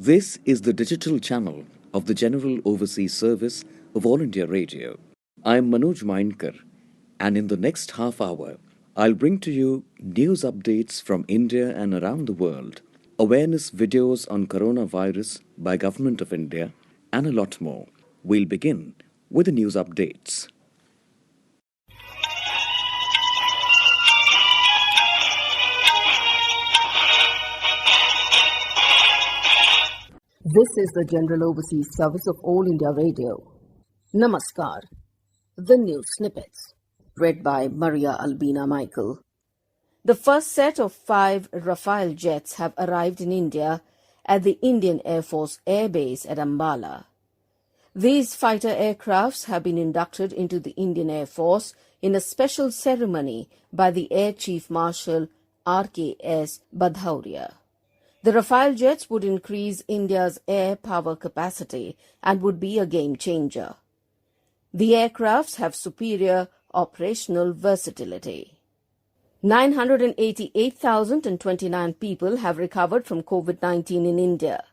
This is the digital channel of the General Overseas Service of All India Radio. I am Manoj Mainkar, and in the next half hour, I'll bring to you news updates from India and around the world, awareness videos on coronavirus by Government of India, and a lot more. We'll begin with the news updates. This is the General Overseas Service of All India Radio. Namaskar. The news snippets. Read by Maria Albina Michael. The first set of 5 Rafale jets have arrived in India at the Indian Air Force Air Base at Ambala. These fighter aircrafts have been inducted into the Indian Air Force in a special ceremony by the Air Chief Marshal R.K.S. Bhadauria. The Rafale jets would increase India's air power capacity and would be a game changer. The aircrafts have superior operational versatility. 988,029 people have recovered from COVID-19 in India.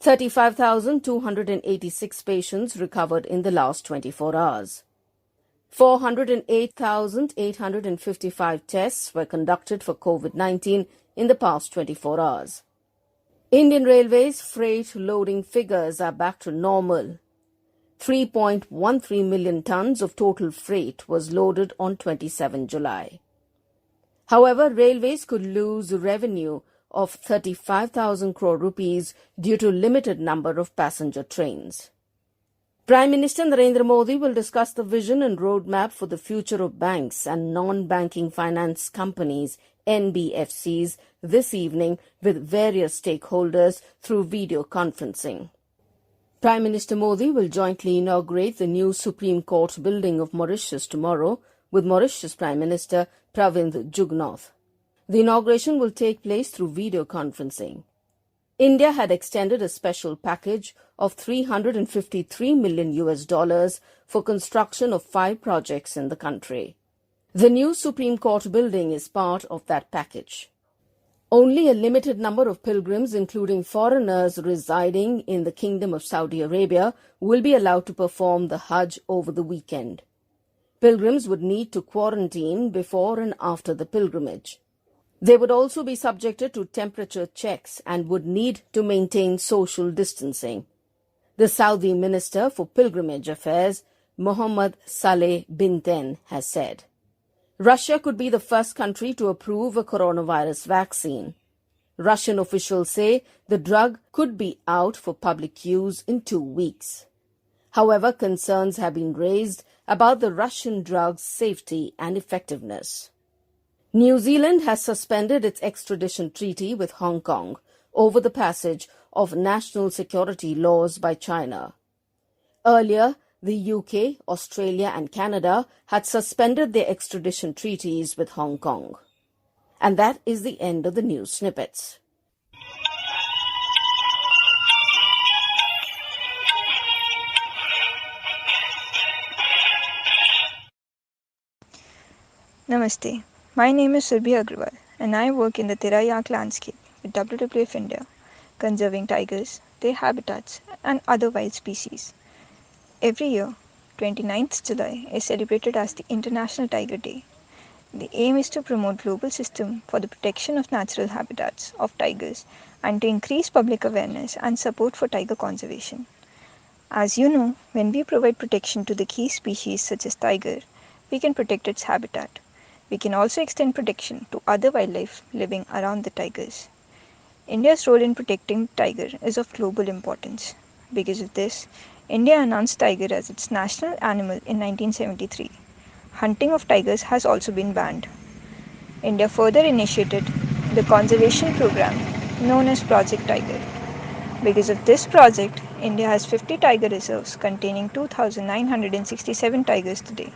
35,286 patients recovered in the last 24 hours. 408,855 tests were conducted for COVID-19 in the past 24 hours. Indian Railways freight loading figures are back to normal. 3.13 million tons of total freight was loaded on 27 July. However, Railways could lose revenue of 35,000 crore rupees due to limited number of passenger trains. Prime Minister Narendra Modi will discuss the vision and roadmap for the future of banks and non-banking finance companies, NBFCs, this evening with various stakeholders through video conferencing. Prime Minister Modi will jointly inaugurate the new Supreme Court building of Mauritius tomorrow with Mauritius Prime Minister Pravind Jugnauth. The inauguration will take place through video conferencing. India had extended a special package of $353 million for construction of 5 projects in the country. The new Supreme Court building is part of that package. Only a limited number of pilgrims, including foreigners residing in the Kingdom of Saudi Arabia, will be allowed to perform the Hajj over the weekend. Pilgrims would need to quarantine before and after the pilgrimage. They would also be subjected to temperature checks and would need to maintain social distancing. The Saudi Minister for Pilgrimage Affairs, Mohammed Saleh Binten, has said. Russia could be the first country to approve a coronavirus vaccine. Russian officials say the drug could be out for public use in 2 weeks. However, concerns have been raised about the Russian drug's safety and effectiveness. New Zealand has suspended its extradition treaty with Hong Kong over the passage of national security laws by China. Earlier, the UK, Australia and Canada had suspended their extradition treaties with Hong Kong. And that is the end of the news snippets. Namaste. My name is Surbhi Agrawal and I work in the Tirayak landscape with WWF India, conserving tigers, their habitats and other wild species. Every year, 29th July is celebrated as the International Tiger Day. The aim is to promote global system for the protection of natural habitats of tigers and to increase public awareness and support for tiger conservation. As you know, when we provide protection to the key species such as tiger, we can protect its habitat. We can also extend protection to other wildlife living around the tigers. India's role in protecting tiger is of global importance. Because of this, India announced tiger as its national animal in 1973. Hunting of tigers has also been banned. India further initiated the conservation program known as Project Tiger. Because of this project, India has 50 tiger reserves containing 2,967 tigers today.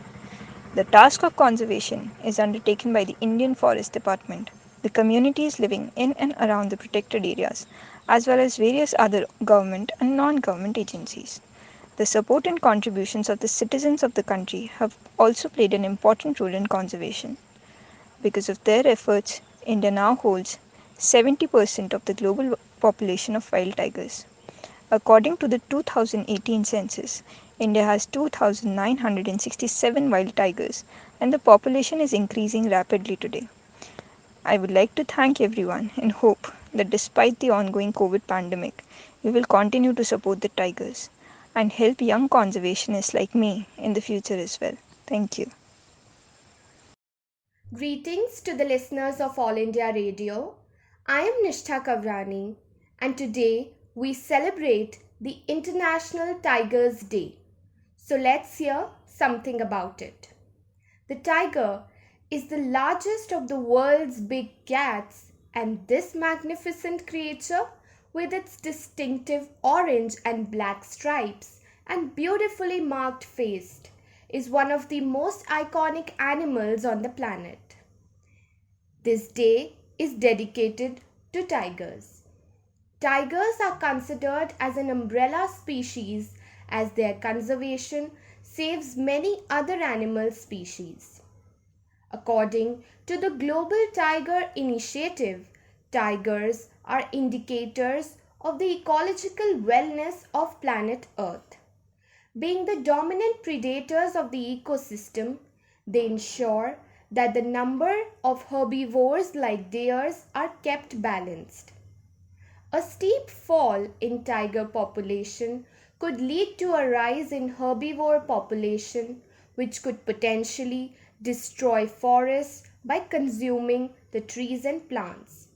The task of conservation is undertaken by the Indian Forest Department, the communities living in and around the protected areas, as well as various other government and non-government agencies. The support and contributions of the citizens of the country have also played an important role in conservation. Because of their efforts, India now holds 70% of the global population of wild tigers. According to the 2018 census, India has 2,967 wild tigers, and the population is increasing rapidly today. I would like to thank everyone and hope that despite the ongoing COVID pandemic, we will continue to support the tigers and help young conservationists like me in the future as well. Thank you. Greetings to the listeners of All India Radio. I am Nishtha Kavrani, and today we celebrate the International Tigers Day. So let's hear something about it. The tiger is the largest of the world's big cats, and this magnificent creature, with its distinctive orange and black stripes and beautifully marked face, is one of the most iconic animals on the planet. This day is dedicated to tigers. Tigers are considered as an umbrella species as their conservation saves many other animal species. According to the Global Tiger Initiative, tigers are indicators of the ecological wellness of planet Earth. Being the dominant predators of the ecosystem, they ensure that the number of herbivores like deers are kept balanced. A steep fall in tiger population could lead to a rise in herbivore population, which could potentially destroy forests by consuming the trees and plants.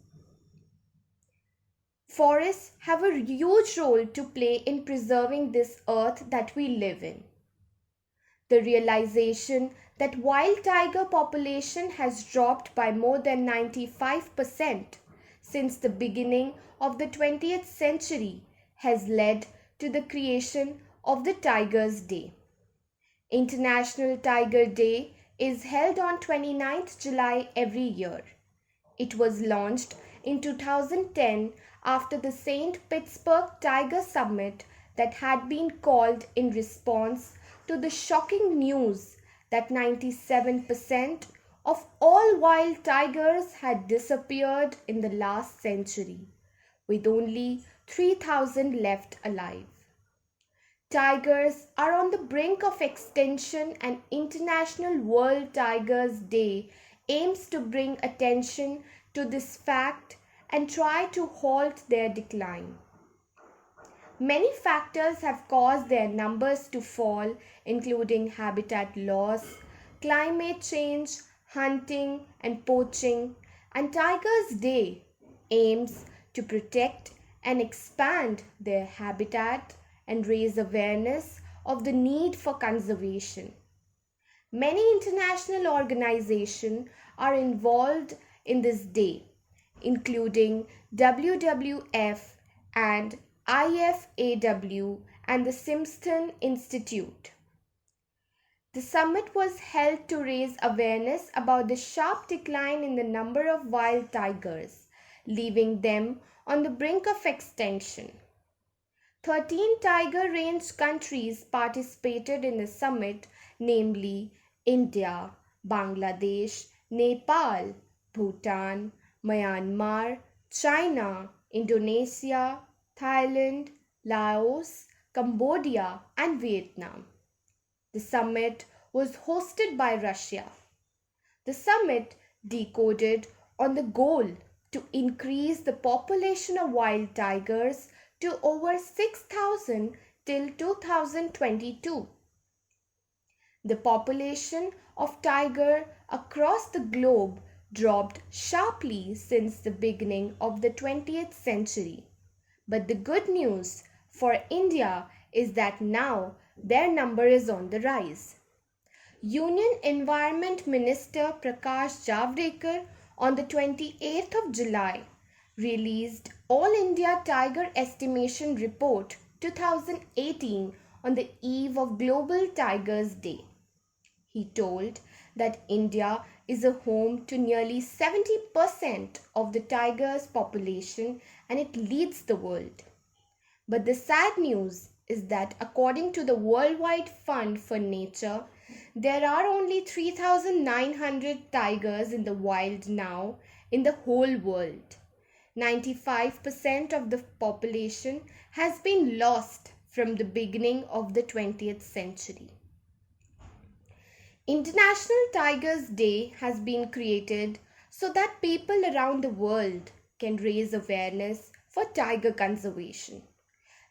Forests have a huge role to play in preserving this earth that we live in. The realization that wild tiger population has dropped by more than 95% since the beginning of the 20th century has led to the creation of the Tigers Day. International Tiger Day is held on 29th July every year. It was launched in 2010 after the St. Petersburg Tiger Summit that had been called in response to the shocking news that 97% of all wild tigers had disappeared in the last century, with only 3,000 left alive. Tigers are on the brink of extinction, and International World Tigers Day aims to bring attention to this fact and try to halt their decline. Many factors have caused their numbers to fall, including habitat loss, climate change, hunting, and poaching, and Tigers Day aims to protect and expand their habitat and raise awareness of the need for conservation. Many international organizations are involved in this day, including WWF and IFAW and the Simpson Institute. The summit was held to raise awareness about the sharp decline in the number of wild tigers, leaving them on the brink of extinction. 13 tiger range countries participated in the summit, namely India, Bangladesh, Nepal, Bhutan, Myanmar, China, Indonesia, Thailand, Laos, Cambodia, and Vietnam. The summit was hosted by Russia. The summit decoded on the goal to increase the population of wild tigers to over 6,000 till 2022. The population of tiger across the globe dropped sharply since the beginning of the 20th century. But the good news for India is that now their number is on the rise. Union Environment Minister Prakash Javadekar on the 28th of July released All India Tiger Estimation Report 2018 on the eve of Global Tigers Day. He told that India is a home to nearly 70% of the tigers' population and it leads the world. But the sad news is that according to the Worldwide Fund for Nature, there are only 3,900 tigers in the wild now in the whole world. 95% of the population has been lost from the beginning of the 20th century. International Tigers Day has been created so that people around the world can raise awareness for tiger conservation.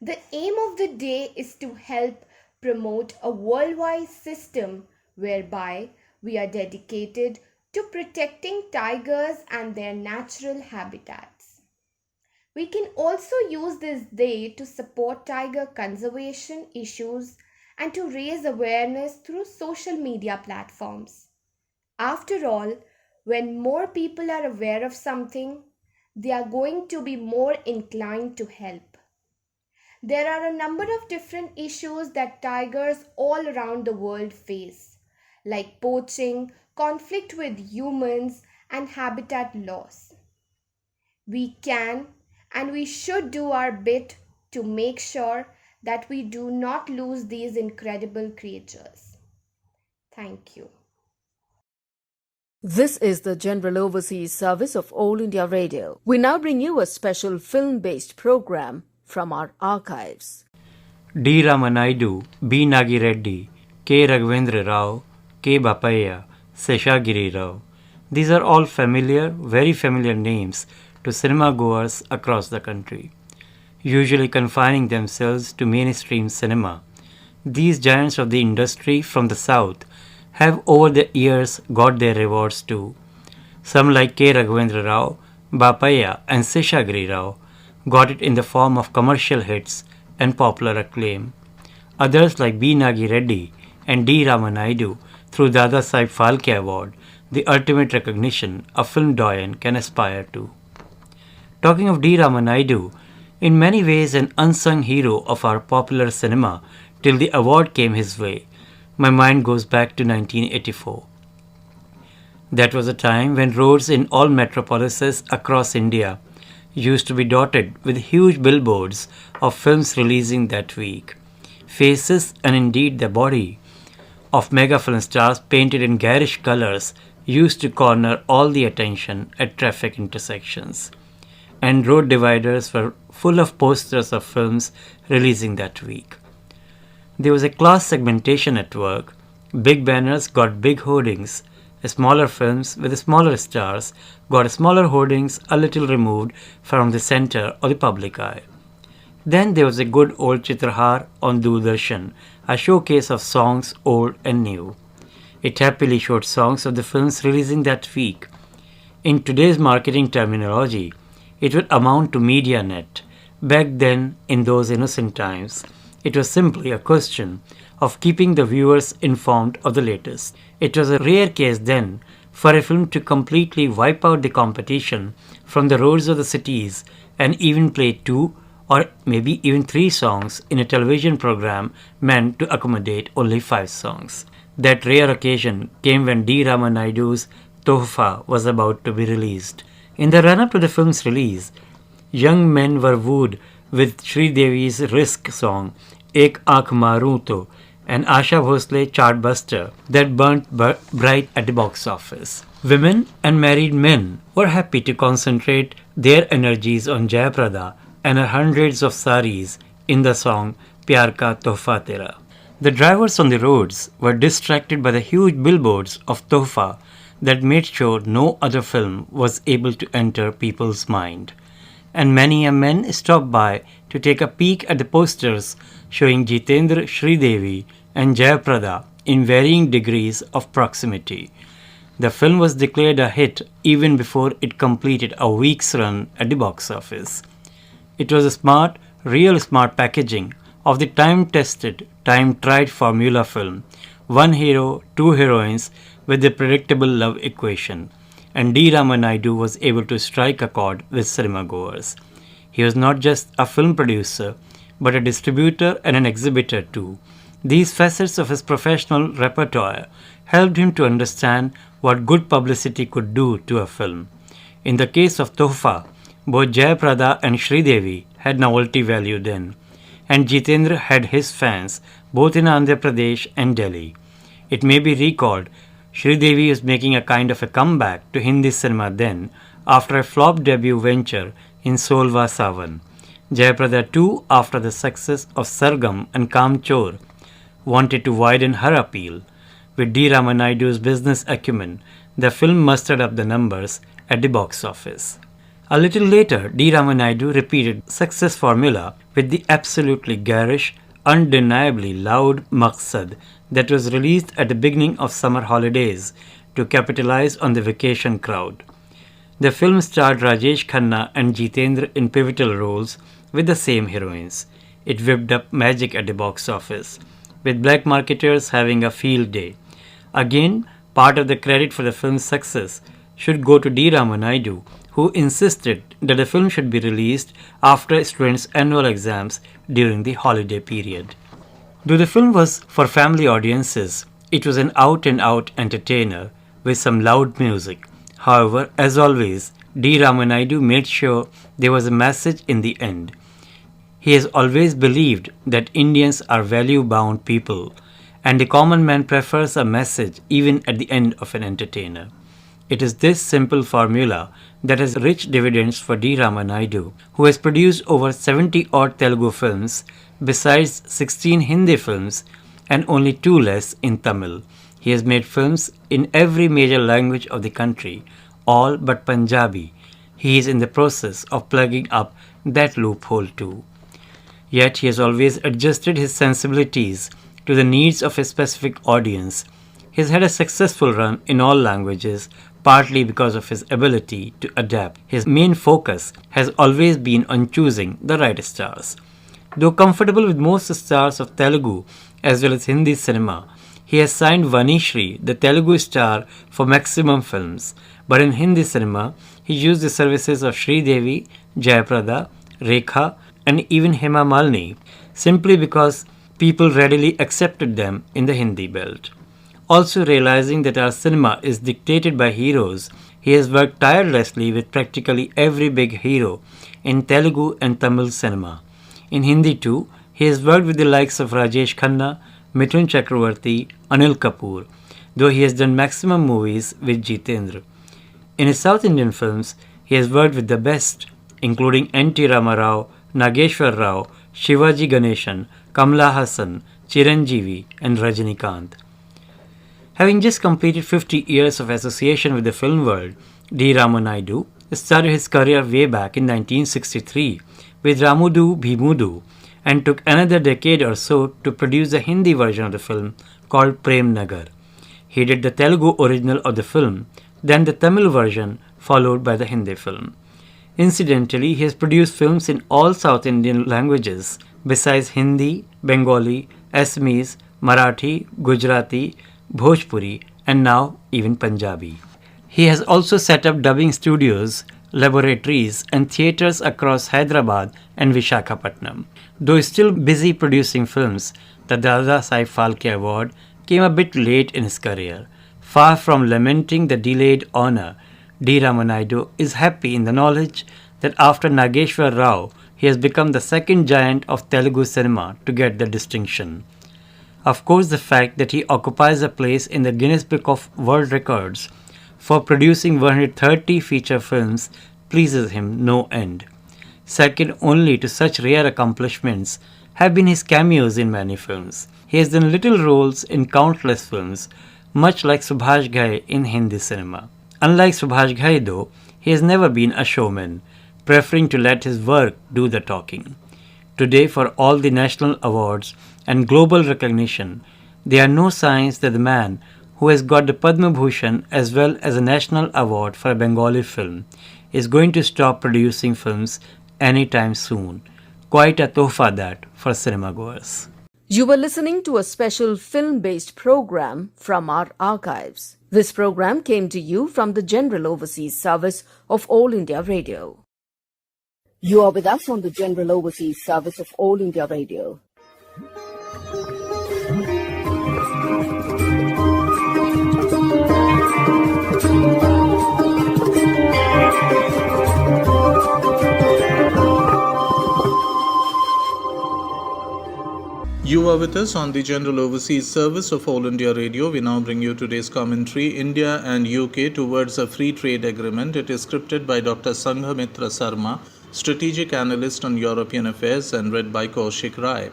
The aim of the day is to help promote a worldwide system whereby we are dedicated to protecting tigers and their natural habitats. We can also use this day to support tiger conservation issues and to raise awareness through social media platforms. After all, when more people are aware of something, they are going to be more inclined to help. There are a number of different issues that tigers all around the world face, like poaching, conflict with humans, and habitat loss. We can and we should do our bit to make sure that we do not lose these incredible creatures. Thank you. This is the General Overseas Service of All India Radio. We now bring you a special film-based program from our archives. D. Ramanaidu, B. Nagi Reddy, K. Raghavendra Rao, K. Bapaya, Seshagiri Rao. These are all familiar, very familiar names to cinema goers across the country. Usually confining themselves to mainstream cinema, these giants of the industry from the south have over the years got their rewards too. Some like K. Raghavendra Rao, Bapaya and Seshagiri Rao got it in the form of commercial hits and popular acclaim. Others like B. Nagi Reddy and D. Ramanaidu through Dada Saheb Phalke Award, the ultimate recognition a film doyen can aspire to. Talking of D. Ramanaidu, in many ways an unsung hero of our popular cinema till the award came his way, my mind goes back to 1984. That was a time when roads in all metropolises across India used to be dotted with huge billboards of films releasing that week. Faces and indeed the body of mega film stars painted in garish colors used to corner all the attention at traffic intersections. And road dividers were full of posters of films releasing that week. There was a class segmentation at work. Big banners got big hoardings. Smaller films with smaller stars got smaller hoardings a little removed from the center of the public eye. Then there was a good old Chitrahar on Doordarshan, a showcase of songs old and new. It happily showed songs of the films releasing that week. In today's marketing terminology, it would amount to MediaNet. Back then, in those innocent times, it was simply a question of keeping the viewers informed of the latest. It was a rare case then for a film to completely wipe out the competition from the roads of the cities and even play 2 or maybe even 3 songs in a television program meant to accommodate only 5 songs. That rare occasion came when D. Ramanaidu's Tohfa was about to be released. In the run-up to the film's release, young men were wooed with Sridevi's Risk song, Ek Aankh Maroon To, an Asha Bhosle chartbuster that burnt bright at the box office. Women and married men were happy to concentrate their energies on Jayaprada and her hundreds of saris in the song Pyar Ka Tohfa Tera. The drivers on the roads were distracted by the huge billboards of Tohfa that made sure no other film was able to enter people's mind. And many a men stopped by to take a peek at the posters showing Jitendra, Sridevi and Jayaprada in varying degrees of proximity. The film was declared a hit even before it completed a week's run at the box office. It was a smart, real smart packaging of the time-tested, time-tried formula film. One hero, 2 heroines with the predictable love equation. And D. Ramanaidu was able to strike a chord with cinema goers. He was not just a film producer, but a distributor and an exhibitor too. These facets of his professional repertoire helped him to understand what good publicity could do to a film. In the case of Tohfa, both Jayaprada and Sridevi had novelty value then, and Jitendra had his fans both in Andhra Pradesh and Delhi. It may be recalled, Sridevi was making a kind of a comeback to Hindi cinema then after a flop debut venture in Solva Savan. Jayaprada too, after the success of Sargam and Kamchor, wanted to widen her appeal. With D. Ramanaidu's business acumen, the film mustered up the numbers at the box office. A little later, D. Ramanaidu repeated success formula with the absolutely garish, undeniably loud Maqsad that was released at the beginning of summer holidays to capitalize on the vacation crowd. The film starred Rajesh Khanna and Jitendra in pivotal roles with the same heroines. It whipped up magic at the box office, with black marketers having a field day. Again, part of the credit for the film's success should go to D. Ramanaidu, who insisted that the film should be released after students' annual exams during the holiday period. Though the film was for family audiences, it was an out-and-out entertainer with some loud music. However, as always, D. Ramanaidu made sure there was a message in the end. He has always believed that Indians are value-bound people, and the common man prefers a message even at the end of an entertainer. It is this simple formula that has rich dividends for D. Ramanaidu, who has produced over 70-odd Telugu films, besides 16 Hindi films and only 2 less in Tamil. He has made films in every major language of the country, all but Punjabi. He is in the process of plugging up that loophole too. Yet he has always adjusted his sensibilities to the needs of a specific audience. He has had a successful run in all languages, partly because of his ability to adapt. His main focus has always been on choosing the right stars. Though comfortable with most stars of Telugu as well as Hindi cinema, he has signed Vanishri, the Telugu star, for maximum films. But in Hindi cinema, he used the services of Sridevi, Jayaprada, Rekha, and even Hema Malini, simply because people readily accepted them in the Hindi belt. Also realizing that our cinema is dictated by heroes, he has worked tirelessly with practically every big hero in Telugu and Tamil cinema. In Hindi too, he has worked with the likes of Rajesh Khanna, Mithun Chakravarti, Anil Kapoor, though he has done maximum movies with Jitendra. In his South Indian films, he has worked with the best, including N.T. Ramarao, Nageshwar Rao, Shivaji Ganeshan, Kamala Hassan, Chiranjeevi, and Rajinikanth. Having just completed 50 years of association with the film world, D. Ramanaidu started his career way back in 1963 with Ramudu Bhimudu and took another decade or so to produce the Hindi version of the film called Prem Nagar. He did the Telugu original of the film, then the Tamil version, followed by the Hindi film. Incidentally, he has produced films in all South Indian languages besides Hindi, Bengali, Assamese, Marathi, Gujarati, Bhojpuri, and now even Punjabi. He has also set up dubbing studios, laboratories, and theatres across Hyderabad and Vishakhapatnam. Though still busy producing films, the Dada Sai Phalke Award came a bit late in his career. Far from lamenting the delayed honour, D. Ramanaidu is happy in the knowledge that after Nageshwar Rao, he has become the second giant of Telugu cinema to get the distinction. Of course, the fact that he occupies a place in the Guinness Book of World Records for producing 130 feature films pleases him no end. Second only to such rare accomplishments have been his cameos in many films. He has done little roles in countless films, much like Subhash Ghai in Hindi cinema. Unlike Subhash Ghai though, he has never been a showman, preferring to let his work do the talking. Today, for all the national awards and global recognition, there are no signs that the man who has got the Padma Bhushan as well as a national award for a Bengali film is going to stop producing films anytime soon. Quite a tohfa that for cinema goers. You were listening to a special film-based program from our archives. This program came to you from the General Overseas Service of All India Radio. You are with us on the General Overseas Service of All India Radio. You are with us on the General Overseas Service of All India Radio. We now bring you today's commentary, India and UK towards a free trade agreement. It is scripted by Dr. Sanghamitra Sarma, strategic analyst on European affairs, and read by Kaushik Rai.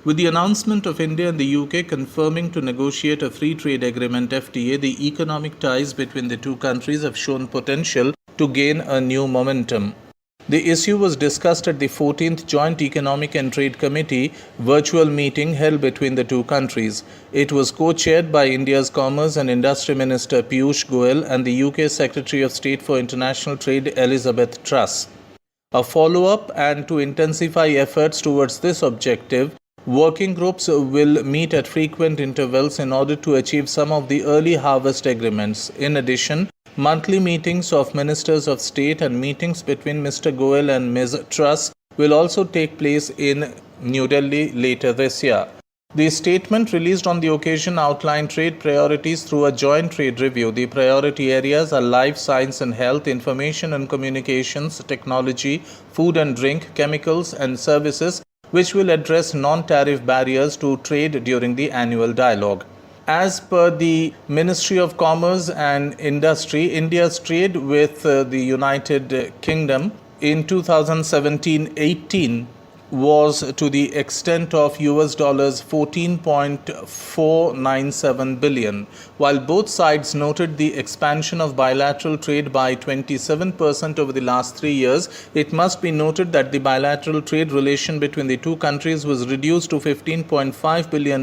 With the announcement of India and the UK confirming to negotiate a free trade agreement FTA, the economic ties between the two countries have shown potential to gain a new momentum. The issue was discussed at the 14th Joint Economic and Trade Committee virtual meeting held between the two countries. It was co-chaired by India's Commerce and Industry Minister Piyush Goyal and the UK Secretary of State for International Trade Elizabeth Truss. A follow-up and to intensify efforts towards this objective, working groups will meet at frequent intervals in order to achieve some of the early harvest agreements. In addition, monthly meetings of Ministers of State and meetings between Mr. Goyal and Ms. Truss will also take place in New Delhi later this year. The statement released on the occasion outlined trade priorities through a joint trade review. The priority areas are life science and health, information and communications, technology, food and drink, chemicals and services, which will address non-tariff barriers to trade during the annual dialogue. As per the Ministry of Commerce and Industry, India's trade with the United Kingdom in 2017-18 was to the extent of US dollars 14.497 billion. While both sides noted the expansion of bilateral trade by 27% over the last 3 years, it must be noted that the bilateral trade relation between the two countries was reduced to $15.5 billion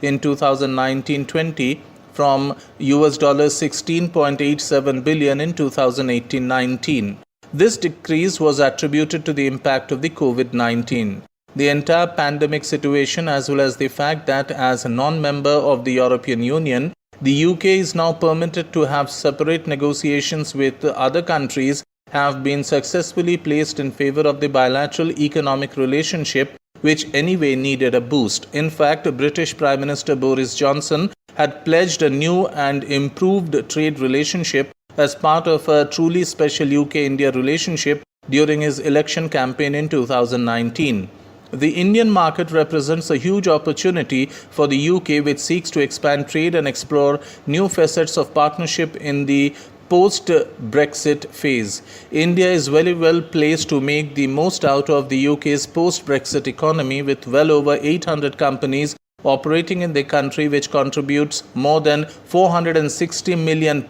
in 2019-20 from US dollars 16.87 billion in 2018-19. This decrease was attributed to the impact of the COVID-19. The entire pandemic situation, as well as the fact that as a non-member of the European Union, the UK is now permitted to have separate negotiations with other countries, have been successfully placed in favor of the bilateral economic relationship, which anyway needed a boost. In fact, British Prime Minister Boris Johnson had pledged a new and improved trade relationship as part of a truly special UK-India relationship during his election campaign in 2019. The Indian market represents a huge opportunity for the UK, which seeks to expand trade and explore new facets of partnership in the post-Brexit phase. India is very well placed to make the most out of the UK's post-Brexit economy, with well over 800 companies operating in the country, which contributes more than £460 million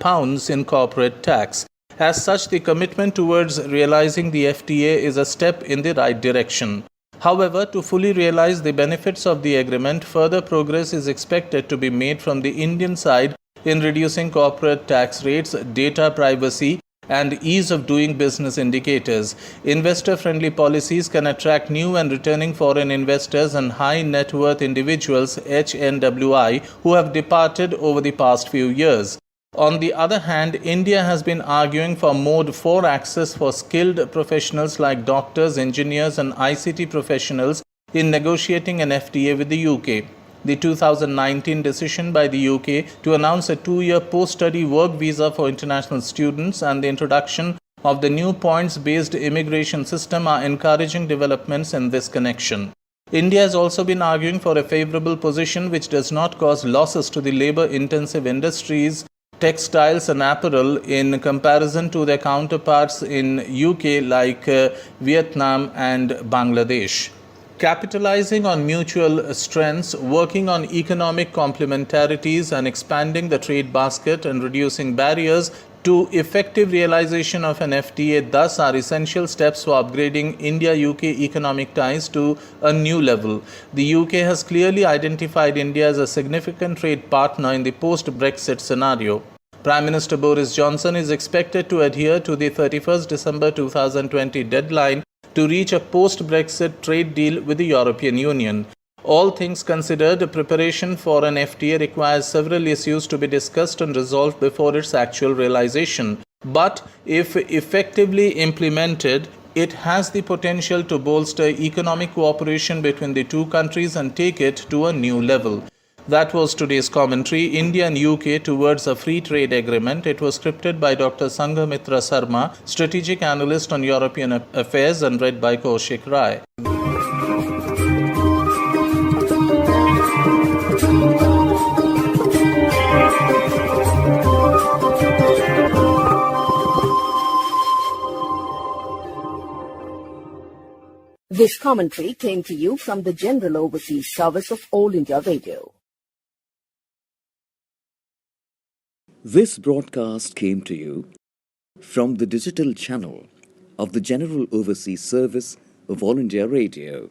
in corporate tax. As such, the commitment towards realizing the FTA is a step in the right direction. However, to fully realize the benefits of the agreement, further progress is expected to be made from the Indian side in reducing corporate tax rates, data privacy, and ease of doing business indicators. Investor-friendly policies can attract new and returning foreign investors and high net worth individuals (HNWI) who have departed over the past few years. On the other hand, India has been arguing for Mode 4 access for skilled professionals like doctors, engineers and ICT professionals in negotiating an FTA with the UK. The 2019 decision by the UK to announce a 2-year post-study work visa for international students and the introduction of the new points-based immigration system are encouraging developments in this connection. India has also been arguing for a favorable position which does not cause losses to the labor-intensive industries, textiles and apparel in comparison to their counterparts in UK like Vietnam and Bangladesh. Capitalizing on mutual strengths, working on economic complementarities and expanding the trade basket and reducing barriers to effective realization of an FTA thus are essential steps for upgrading India-UK economic ties to a new level. The UK has clearly identified India as a significant trade partner in the post-Brexit scenario. Prime Minister Boris Johnson is expected to adhere to the 31st December 2020 deadline to reach a post-Brexit trade deal with the European Union. All things considered, preparation for an FTA requires several issues to be discussed and resolved before its actual realization. But if effectively implemented, it has the potential to bolster economic cooperation between the two countries and take it to a new level. That was today's commentary, India and UK towards a free trade agreement. It was scripted by Dr. Sanghamitra Sarma, strategic analyst on European affairs, and read by Kaushik Rai. This commentary came to you from the General Overseas Service of All India Radio. This broadcast came to you from the digital channel of the General Overseas Service of All India Radio.